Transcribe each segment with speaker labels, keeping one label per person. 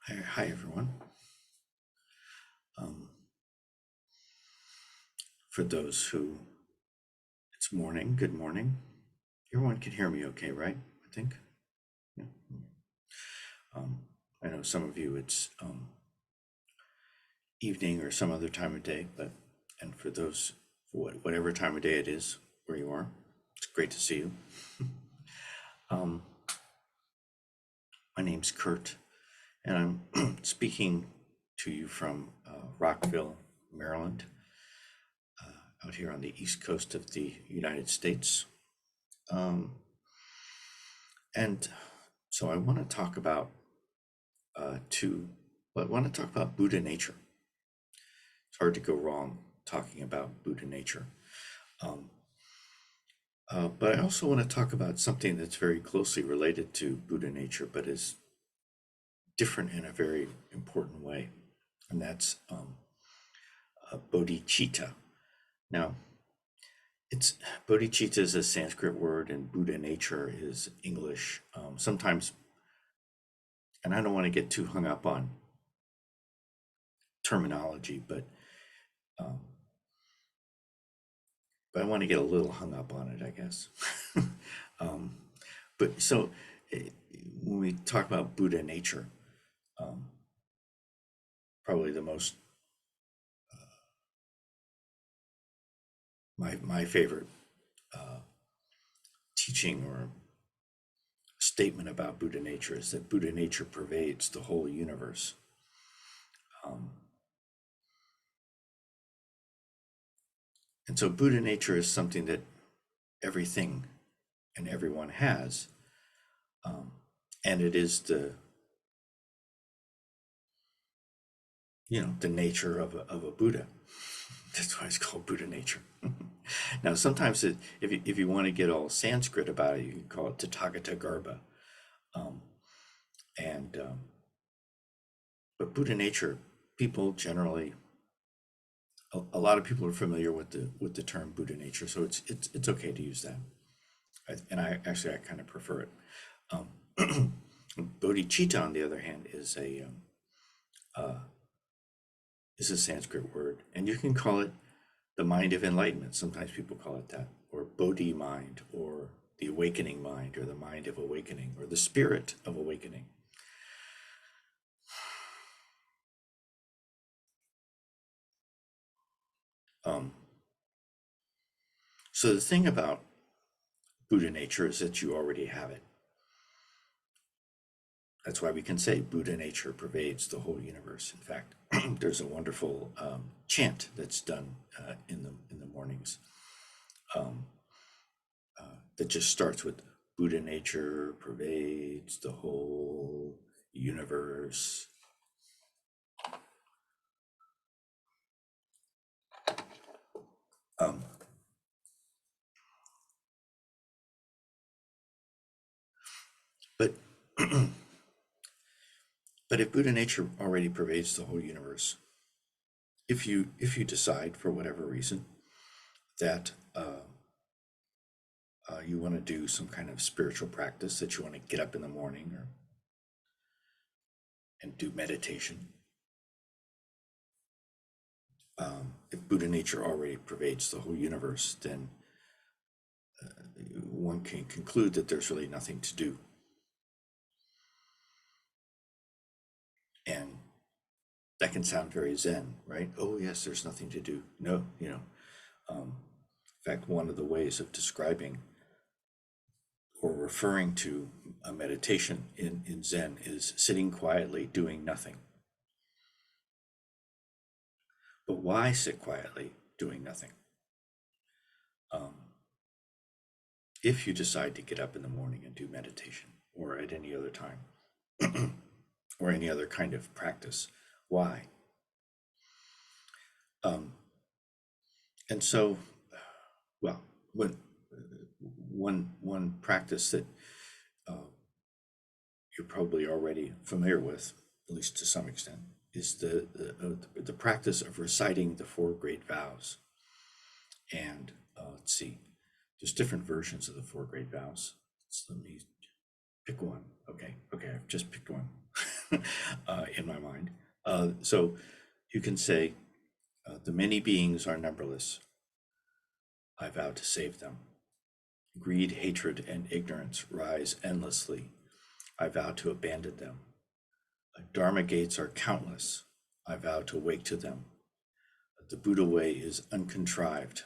Speaker 1: Hi everyone. Um, for those who it's morning, good morning. Everyone can hear me okay, right? I think. Yeah. Um, I know some of you it's evening or some other time of day, and for those, whatever time of day it is where you are, it's great to see you. um, my name's Kurt, and I'm speaking to you from Rockville, Maryland, out here on the east coast of the United States. And so I want to talk about Buddha nature. It's hard to go wrong talking about Buddha nature. But I also want to talk about something that's very closely related to Buddha nature, but is different in a very important way, and that's bodhicitta. Now, bodhicitta is a Sanskrit word, and Buddha nature is English. Sometimes, and I don't want to get too hung up on terminology, but I want to get a little hung up on it, I guess. But so when we talk about Buddha nature, probably the most my favorite teaching or statement about Buddha nature is that Buddha nature pervades the whole universe. And so Buddha nature is something that everything and everyone has, and it is the nature of a Buddha. That's why it's called Buddha nature. Now, sometimes if you want to get all Sanskrit about it, you can call it Tathagata Garbha. But Buddha nature, people generally, a lot of people are familiar with the term Buddha nature, so it's okay to use that. I kind of prefer it. Bodhicitta, on the other hand, is a Sanskrit word, and you can call it the mind of enlightenment. Sometimes people call it that, or Bodhi mind, or the awakening mind, or the mind of awakening, or the spirit of awakening. So the thing about Buddha nature is that you already have it. That's why we can say Buddha nature pervades the whole universe. In fact, there's a wonderful chant that's done in the mornings that just starts with Buddha nature pervades the whole universe. But but if Buddha nature already pervades the whole universe, if you decide for whatever reason that you want to do some kind of spiritual practice, that you want to get up in the morning and do meditation, if Buddha nature already pervades the whole universe, then one can conclude that there's really nothing to do. And that can sound very Zen, right? Oh yes, there's nothing to do. No, in fact, one of the ways of describing or referring to a meditation in Zen is sitting quietly, doing nothing. But why sit quietly, doing nothing? If you decide to get up in the morning and do meditation, or at any other time, or any other kind of practice, why? And so, well, one practice that you're probably already familiar with, at least to some extent, is the practice of reciting the Four Great Vows. And let's see, there's different versions of the Four Great Vows. So let me pick one. Okay, I've just picked one. in my mind. So you can say, the many beings are numberless. I vow to save them. Greed, hatred, and ignorance rise endlessly. I vow to abandon them. Dharma gates are countless. I vow to wake to them. The Buddha way is uncontrived.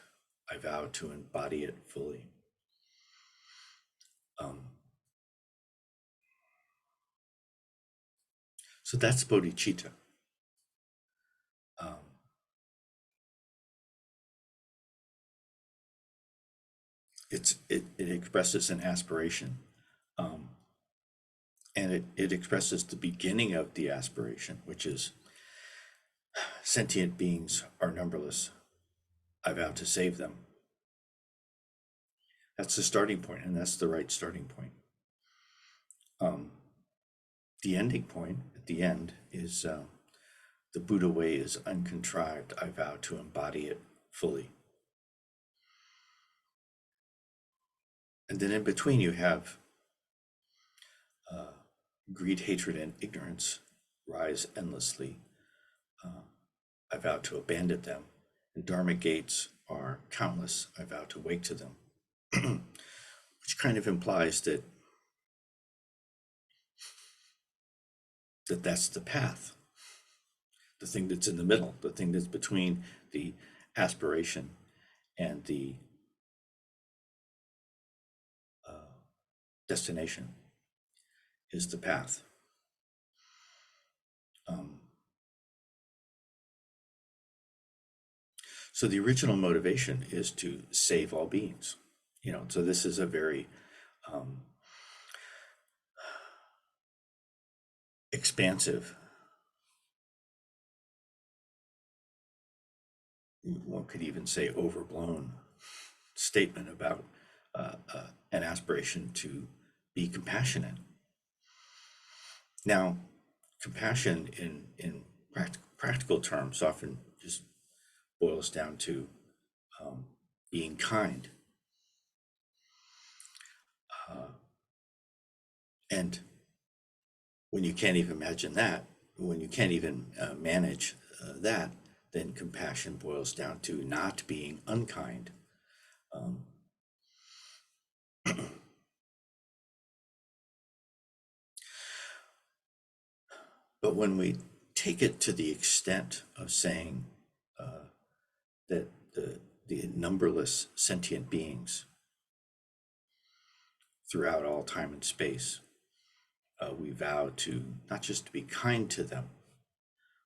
Speaker 1: I vow to embody it fully. So that's bodhicitta. Um, it expresses an aspiration, and it expresses the beginning of the aspiration, which is sentient beings are numberless. I vow to save them. That's the starting point, and that's the right starting point. The ending point at the end is the Buddha way is uncontrived. I vow to embody it fully. And then in between, you have greed, hatred, and ignorance rise endlessly. I vow to abandon them. And Dharma gates are countless. I vow to wake to them. Which kind of implies that that's the path, the thing that's in the middle, the thing that's between the aspiration and the destination is the path. So the original motivation is to save all beings, so this is a very expansive, one could even say overblown statement about an aspiration to be compassionate. Now, compassion in practical terms often just boils down to being kind. And when you can't even imagine that, when you can't even manage that, then compassion boils down to not being unkind. But when we take it to the extent of saying that the numberless sentient beings throughout all time and space, we vow to not just to be kind to them,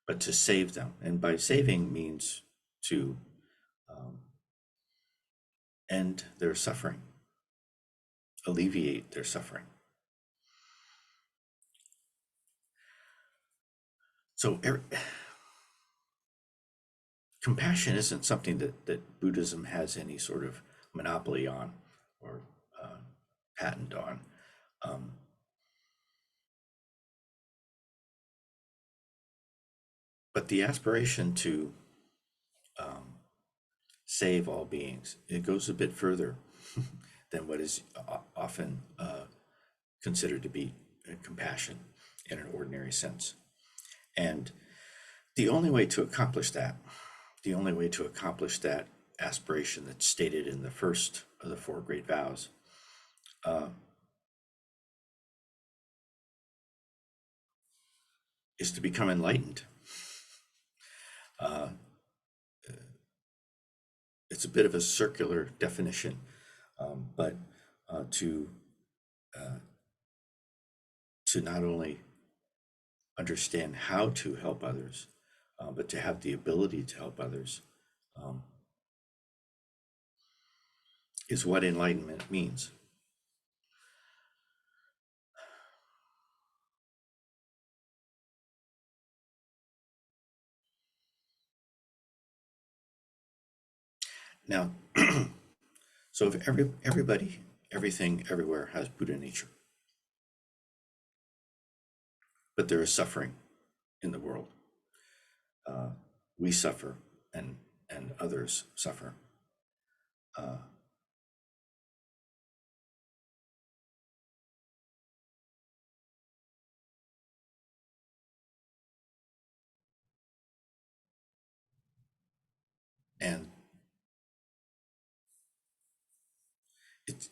Speaker 1: but to save them. And by saving means to end their suffering, alleviate their suffering. So compassion isn't something that Buddhism has any sort of monopoly on or patent on. But the aspiration to save all beings, it goes a bit further than what is often considered to be compassion in an ordinary sense. And the only way to accomplish that, aspiration that's stated in the first of the Four Great Vows, is to become enlightened. It's a bit of a circular definition, but to not only understand how to help others, but to have the ability to help others, is what enlightenment means. Now, so if everybody, everything, everywhere has Buddha nature, but there is suffering in the world. We suffer, and others suffer. And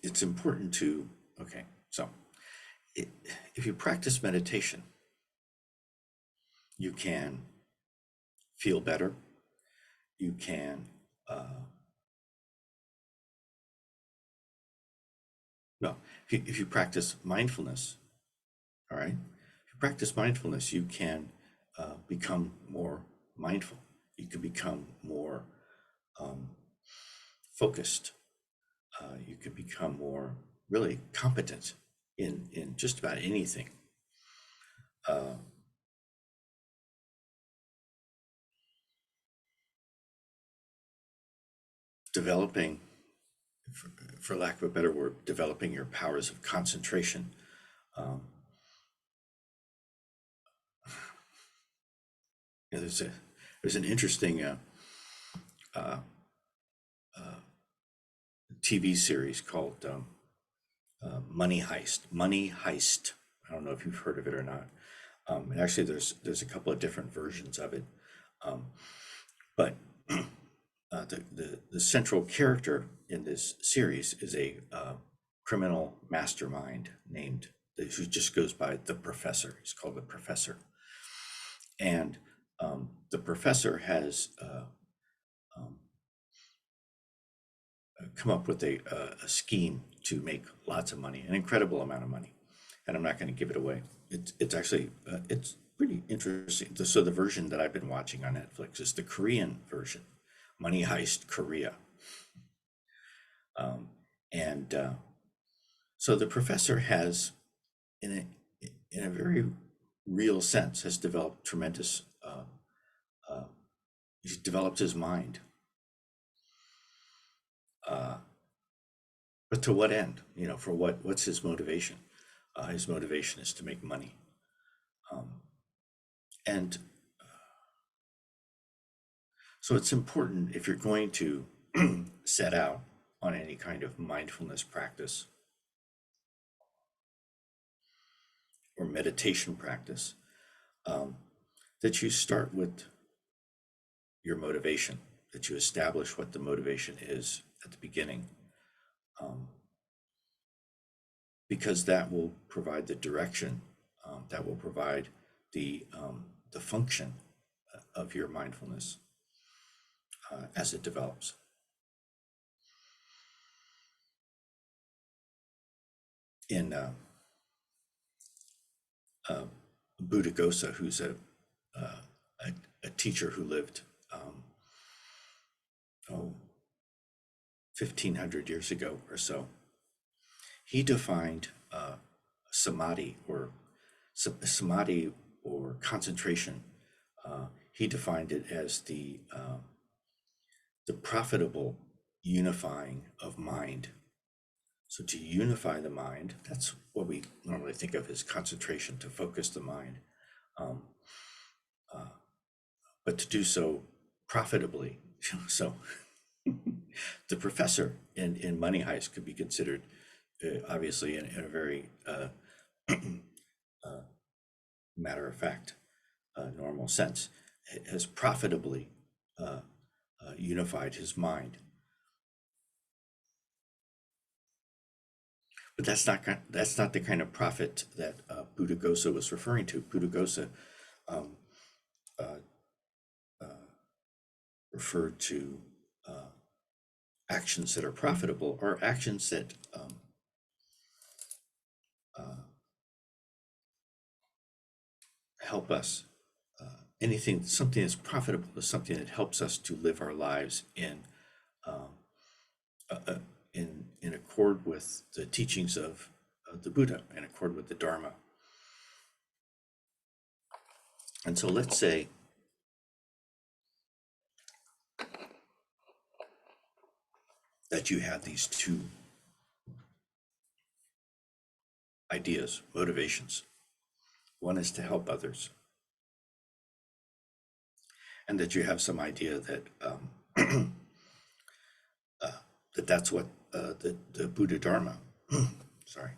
Speaker 1: it's important to, okay, so if you practice meditation, you can feel better. You can, no, if you practice mindfulness, all right, if you practice mindfulness, you can become more mindful. You can become more focused. You can become more really competent in just about anything. Developing, for lack of a better word, developing your powers of concentration. You know, there's an interesting TV series called Money Heist. Money Heist. I don't know if you've heard of it or not. And actually, there's a couple of different versions of it, but the central character in this series is a criminal mastermind named, who just goes by the Professor. He's called the Professor, and the Professor has come up with a scheme to make lots of money, an incredible amount of money, and I'm not going to give it away. It's actually it's pretty interesting. So the version that I've been watching on Netflix is the Korean version, Money Heist Korea, and so the Professor has, in a very real sense, has developed tremendous. He's developed his mind. But to what end? You know, for what? What's his motivation? His motivation is to make money. And so it's important, if you're going to set out on any kind of mindfulness practice or meditation practice, that you start with your motivation, that you establish what the motivation is at the beginning, because that will provide the direction, that will provide the function of your mindfulness as it develops. In Buddhaghosa, who's a teacher who lived 1,500 years ago or so, he defined samadhi or concentration. He defined it as the profitable unifying of mind. So to unify the mind, that's what we normally think of as concentration, to focus the mind. But to do so profitably. So the Professor in Money Heist could be considered, obviously, in a very matter of fact, normal sense, has profitably unified his mind. But that's not the kind of profit that Buddhaghosa was referring to. Buddhaghosa referred to actions that are profitable, or actions that help us. Something that's profitable is something that helps us to live our lives in accord with the teachings of the Buddha, in accord with the Dharma. And so let's say that you have these two ideas, motivations. One is to help others, and that you have some idea that that's what the Buddha Dharma, sorry,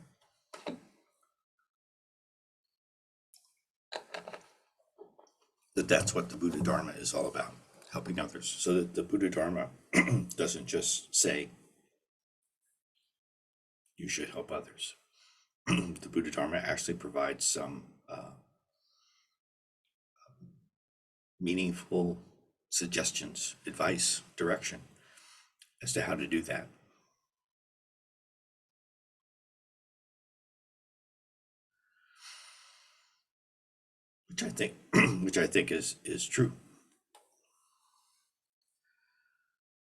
Speaker 1: that's what the Buddha Dharma is all about. helping others. So that the Buddha Dharma doesn't just say you should help others. The Buddha Dharma actually provides some meaningful suggestions, advice, direction as to how to do that. Which I think is true.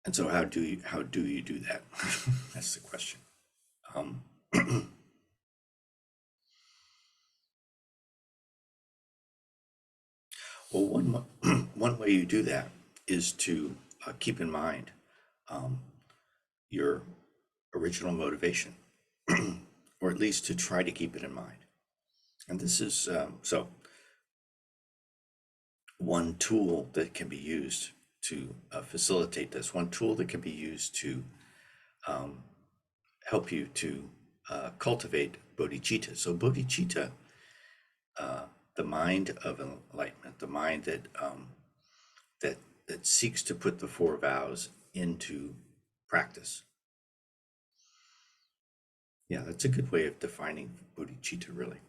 Speaker 1: And so how do you do that? That's the question. Well, one way you do that is to keep in mind your original motivation, or at least to try to keep it in mind. And this is so one tool that can be used to facilitate this. One tool that can be used to help you to cultivate bodhicitta. So bodhicitta, the mind of enlightenment, the mind that seeks to put the four vows into practice. Yeah, that's a good way of defining bodhicitta, really.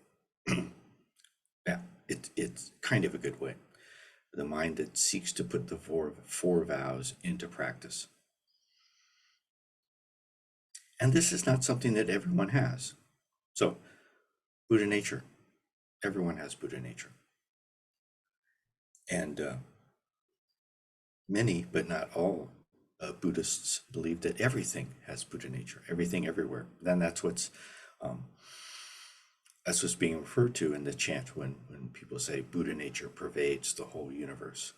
Speaker 1: Yeah, it's kind of a good way. The mind that seeks to put the four vows into practice. And this is not something that everyone has. So, Buddha nature, everyone has Buddha nature. And many, but not all, Buddhists believe that everything has Buddha nature, everything everywhere. Then that's what's being referred to in the chant when people say Buddha nature pervades the whole universe.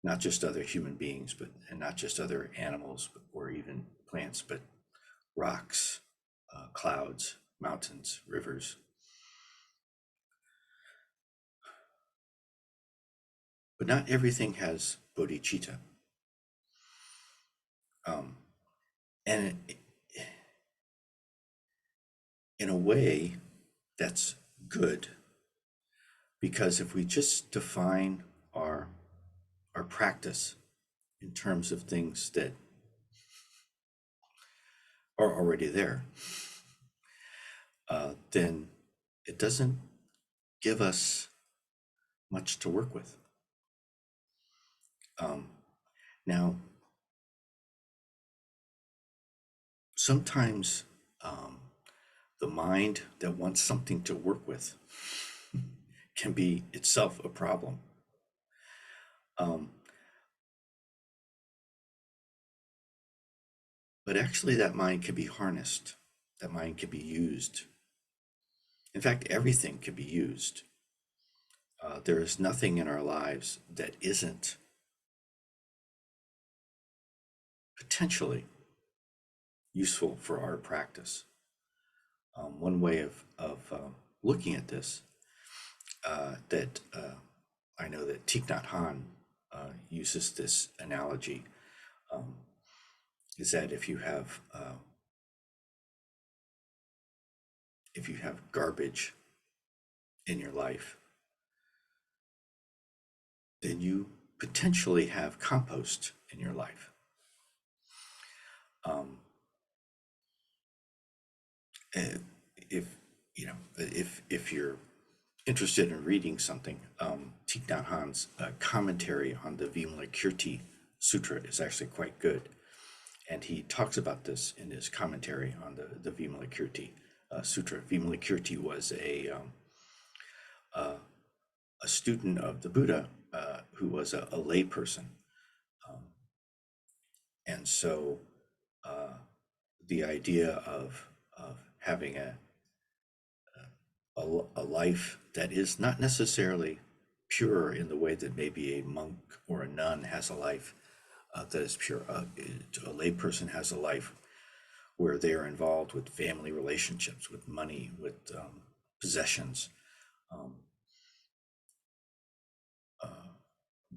Speaker 1: Not just other human beings, and not just other animals, or even plants, but rocks, clouds, mountains, rivers. But not everything has bodhicitta. And in a way, that's good, because if we just define our practice in terms of things that are already there, then it doesn't give us much to work with. Now, sometimes the mind that wants something to work with can be itself a problem. But actually that mind can be harnessed. That mind can be used. In fact, everything can be used. There is nothing in our lives that isn't potentially useful for our practice. One way of looking at this that I know that Thich Nhat Hanh uses this analogy, is that if you have garbage in your life, then you potentially have compost in your life. If you're interested in reading something, Thich Nhat Hanh's commentary on the Vimalakirti Sutra is actually quite good, and he talks about this in his commentary on the Vimalakirti Sutra. Vimalakirti was a student of the Buddha who was a lay person, and so the idea of having a life that is not necessarily pure in the way that maybe a monk or a nun has a life that is pure. A lay person has a life where they are involved with family relationships, with money, with possessions,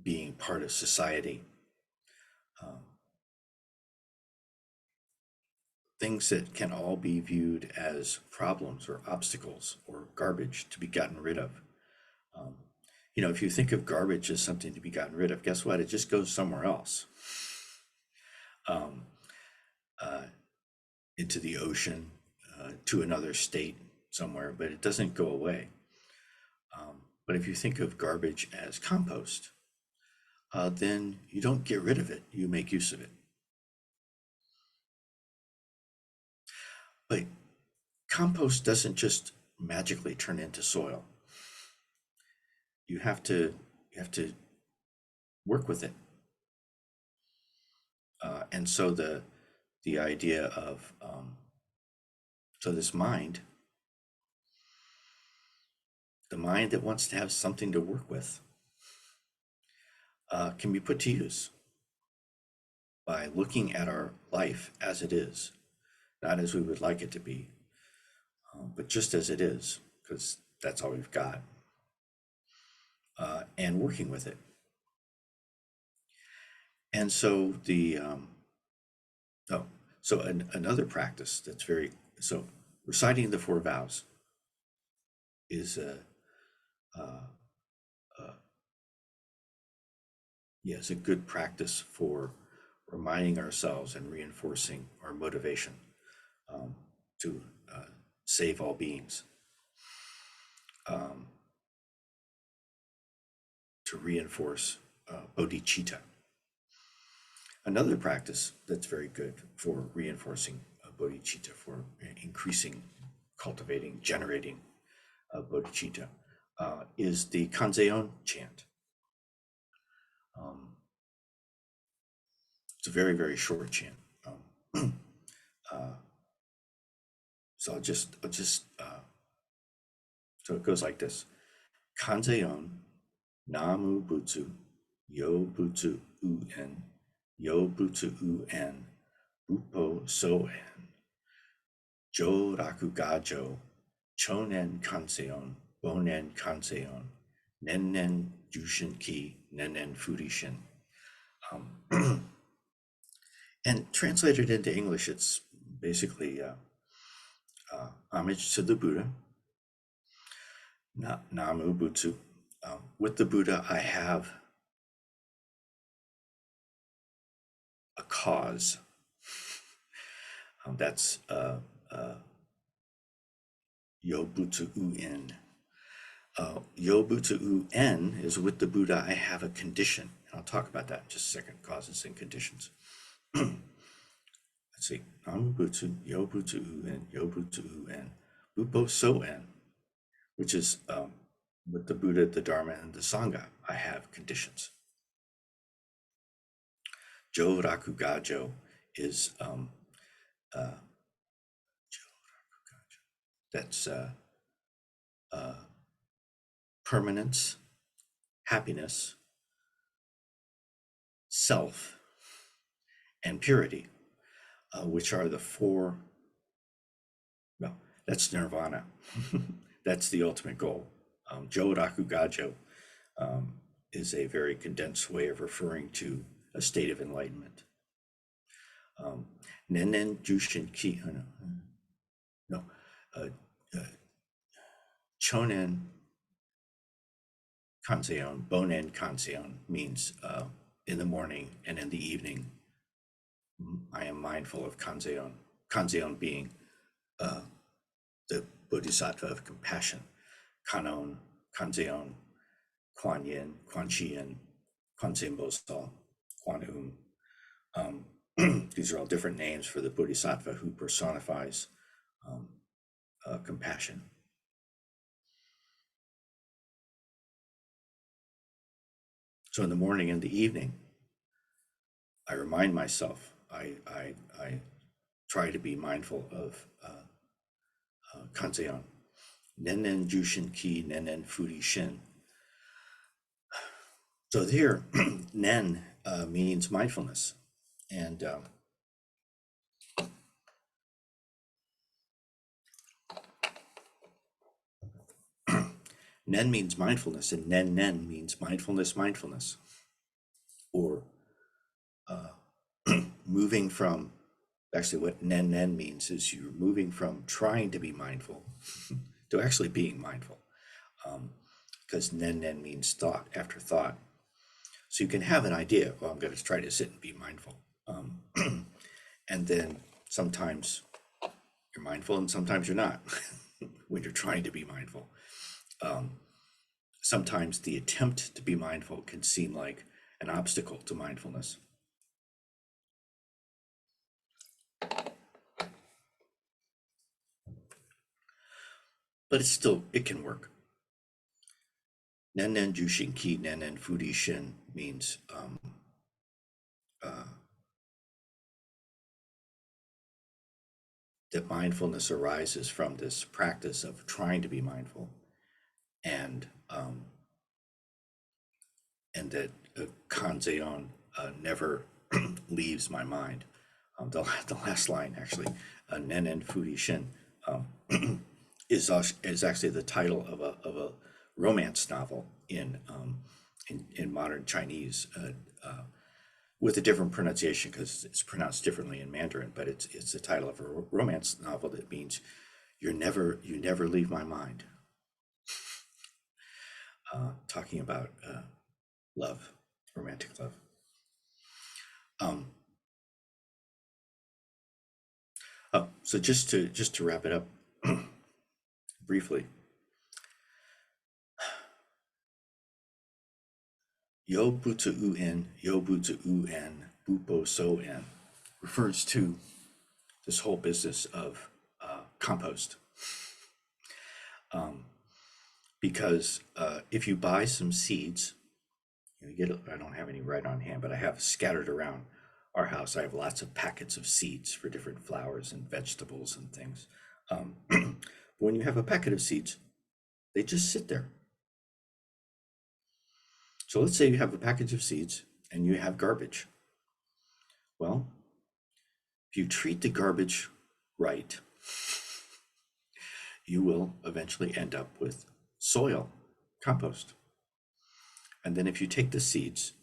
Speaker 1: being part of society. Things that can all be viewed as problems or obstacles or garbage to be gotten rid of. if you think of garbage as something to be gotten rid of, guess what? It just goes somewhere else, um, uh, into the ocean, to another state somewhere, but it doesn't go away. But if you think of garbage as compost, then you don't get rid of it, you make use of it. But compost doesn't just magically turn into soil. You have to work with it. And so the idea of so this mind, the mind that wants to have something to work with, can be put to use by looking at our life as it is, not as we would like it to be, but just as it is, because that's all we've got, and working with it. And so another practice that's reciting the Four Vows is a good practice for reminding ourselves and reinforcing our motivation to save all beings, to reinforce Bodhicitta. Another practice that's very good for reinforcing Bodhicitta, for increasing, cultivating, generating Bodhicitta, is the Kanzeon chant. It's a very, very short chant. So so it goes like this: Kanzeon Namu Butsu Yo Butsu U-en Yo Butsu U-en Bupo So-en Jo Raku Gajo Chonen Kanseon Bonen Kanseon Nennen Jushin Ki Nennen Furishin. And translated into English, it's basically homage to the Buddha, Namu Butsu. With the Buddha, I have a cause. That's Yo Butsu U-en. Yo Butsu U-en is with the Buddha, I have a condition. And I'll talk about that in just a second, causes and conditions. Let's see, Namu Butsu, Yo Butsu U-en, Yo Butsu U-en, Bupo So-en, which is with the Buddha, the Dharma, and the Sangha, I have conditions. Jo Raku Gajo is that's permanence, happiness, self, and purity, which are the four. Well, that's nirvana. That's the ultimate goal. Jo Raku Gajo is a very condensed way of referring to a state of enlightenment. Nennen Jushin Ki, Chonen Kanseon, Bonen Kanseon means in the morning and in the evening, I am mindful of Kanzeon. Kanzeon being the Bodhisattva of compassion. Kanon, Kanzeon, Kuan Yin, Kuan Chi Yin, Kuan Yin Bosal, Kuan These are all different names for the Bodhisattva who personifies compassion. So in the morning and the evening, I remind myself, I try to be mindful of Kanzeon. Nennen Jushin Ki, Nennen Furi Shin. So here, Nen means mindfulness. And Nen means mindfulness, and Nen means mindfulness, or moving from, actually what Nen means is you're moving from trying to be mindful to actually being mindful. because nen means thought, after thought. So you can have an idea, well, I'm going to try to sit and be mindful. And then sometimes you're mindful and sometimes you're not when you're trying to be mindful. Sometimes the attempt to be mindful can seem like an obstacle to mindfulness. But it can work. Nen Jushin Ki Nen Fudi Shin means that mindfulness arises from this practice of trying to be mindful, and that Kanzeon never leaves my mind. The last line, actually, Nen Fudi Shin, is actually the title of a romance novel in modern Chinese, with a different pronunciation because it's pronounced differently in Mandarin. But it's the title of a romance novel that means you never leave my mind. Talking about love, romantic love. So just to wrap it up briefly, Yo Butsu U-en, Yo Butsu U-en, Bupo So-en refers to this whole business of compost. Because if you buy some seeds, I don't have any right on hand, but I have scattered around our house. I have lots of packets of seeds for different flowers and vegetables and things. When you have a packet of seeds, they just sit there. So let's say you have a package of seeds and you have garbage. Well, if you treat the garbage right, you will eventually end up with soil, compost. And then if you take the seeds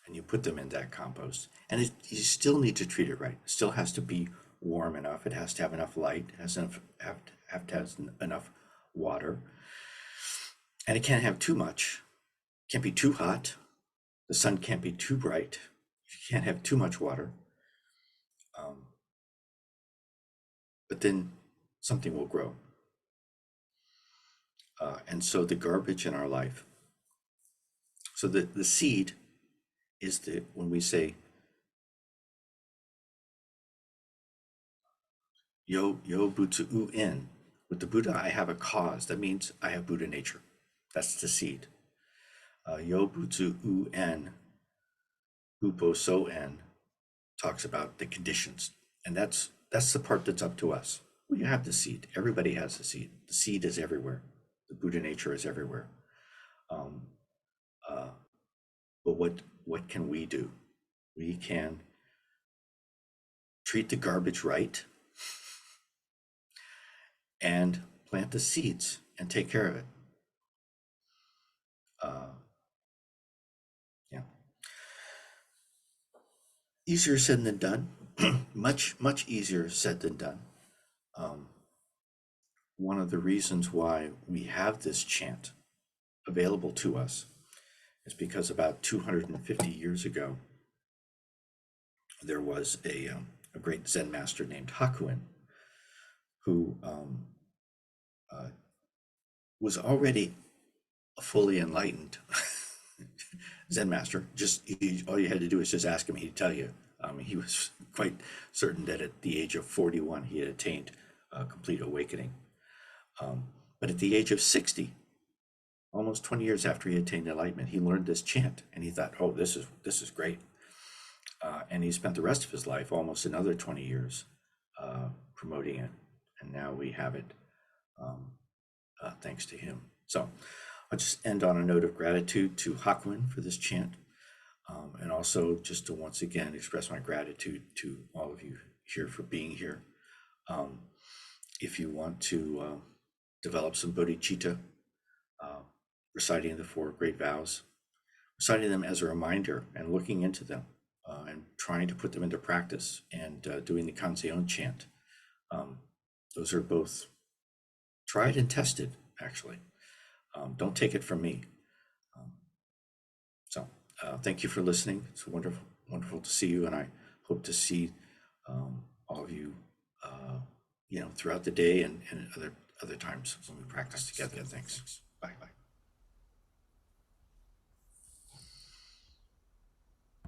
Speaker 1: and you put them in that compost, and you still need to treat it right. It still has to be warm enough. It has to have enough light. It has to have enough water. And it can't have too much. It can't be too hot. The sun can't be too bright. You can't have too much water. But then something will grow. And so the garbage in our life. So the seed is when we say, Yo Butsu U-en, with the Buddha, I have a cause. That means I have Buddha nature. That's the seed. Yo Butsu U-en, Bupo So-en talks about the conditions. And that's the part that's up to us. We have the seed. Everybody has the seed. The seed is everywhere. The Buddha nature is everywhere. But what can we do? We can treat the garbage right and plant the seeds and take care of it. Yeah. Easier said than done. much easier said than done. One of the reasons why we have this chant available to us is because about 250 years ago, there was a great Zen master named Hakuin who was already a fully enlightened Zen master. All you had to do is just ask him, he'd tell you. He was quite certain that at the age of 41, he had attained complete awakening. But at the age of 60, almost 20 years after he attained enlightenment, he learned this chant, and he thought, "Oh, this is great." And he spent the rest of his life, almost another 20 years, promoting it, and now we have it thanks to him. So I'll just end on a note of gratitude to Hakuin for this chant, and also just to once again express my gratitude to all of you here for being here. If you want to develop some bodhicitta, reciting the Four Great Vows, reciting them as a reminder and looking into them, and trying to put them into practice, and doing the Kanzeon chant. Those are both tried and tested, actually. Don't take it from me. Um, so thank you for listening. It's wonderful to see you, and I hope to see all of you, throughout the day and other times when we practice together. Thanks. Bye.